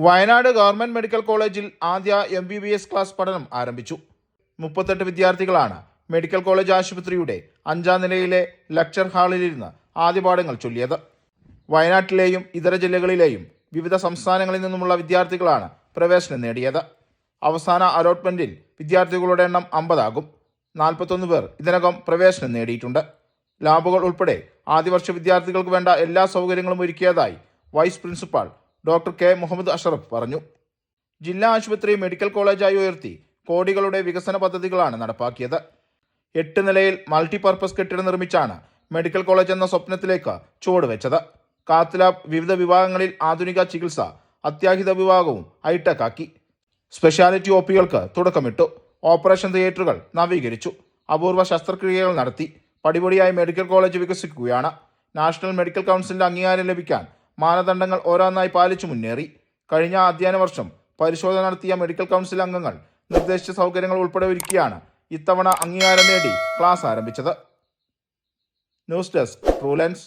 Wayanad government medical കോളേജിൽ ആദ്യ MBBS class പഠനം ആരംഭിച്ചു. 38 വിദ്യാർത്ഥികളാണ് മെഡിക്കൽ കോളേജ് ആശുപത്രിയുടെ 5ാം നിലയിലെ ലെക്ചർ ഹാളിലിരുന്ന് ആദ്യ പാഠങ്ങൾ ചൊല്ലിയത്. വയനാട്ടിലെയും ഇതര ജില്ലകളിലെയും വിവിധ സംസ്ഥാനങ്ങളിൽ നിന്നുമുള്ള വിദ്യാർത്ഥികളാണ് പ്രവേശനം നേടിയത്. അവസാന അലോട്ട്മെന്റിൽ വിദ്യാർത്ഥികളുടെ എണ്ണം 50 ആകും. 41 പേർ ഇതിനകം പ്രവേശനം നേടിയിട്ടുണ്ട്. ലാബുകൾ ഉൾപ്പെടെ ആദ്യവർഷ വിദ്യാർത്ഥികൾക്ക് വേണ്ട എല്ലാ സൗകര്യങ്ങളും ഒരുക്കിയതായി vice principal doctor K Muhammad Ashraf പറഞ്ഞു. ജില്ലാ ആശുപത്രി മെഡിക്കൽ കോളേജായി ഉയർത്തി കോടികളുടെ വികസന പദ്ധതികളാണ് നടപ്പാക്കിയത്. 8 നിലയിൽ മൾട്ടിപർപ്പസ് കെട്ടിടം നിർമ്മിച്ചാണ് മെഡിക്കൽ കോളേജ് എന്ന സ്വപ്നത്തിലേക്ക് ചുവടുവെച്ചത്. കാത്ത് ലാബ്, വിവിധ വിഭാഗങ്ങളിൽ ആധുനിക ചികിത്സ, അത്യാഹിത വിഭാഗവും ഹൈടെക് ആക്കി. സ്പെഷ്യാലിറ്റി OPകൾക്ക് തുടക്കമിട്ടു. ഓപ്പറേഷൻ തിയേറ്ററുകൾ നവീകരിച്ചു. അപൂർവ ശസ്ത്രക്രിയകൾ നടത്തി. പടിപടിയായി മെഡിക്കൽ കോളേജ് വികസിക്കുകയാണ്. നാഷണൽ മെഡിക്കൽ കൗൺസിലിന്റെ അംഗീകാരം ലഭിക്കാൻ മാനദണ്ഡങ്ങൾ ഓരോന്നായി പാലിച്ചു മുന്നേറി. കഴിഞ്ഞ അധ്യയന വർഷം പരിശോധന നടത്തിയ മെഡിക്കൽ കൗൺസിൽ അംഗങ്ങൾ നിർദ്ദേശിച്ച സൗകര്യങ്ങൾ ഉൾപ്പെടെ ഒരുക്കിയാണ് ഇത്തവണ അംഗീകാരം നേടി ക്ലാസ് ആരംഭിച്ചത്. News desk, true lens.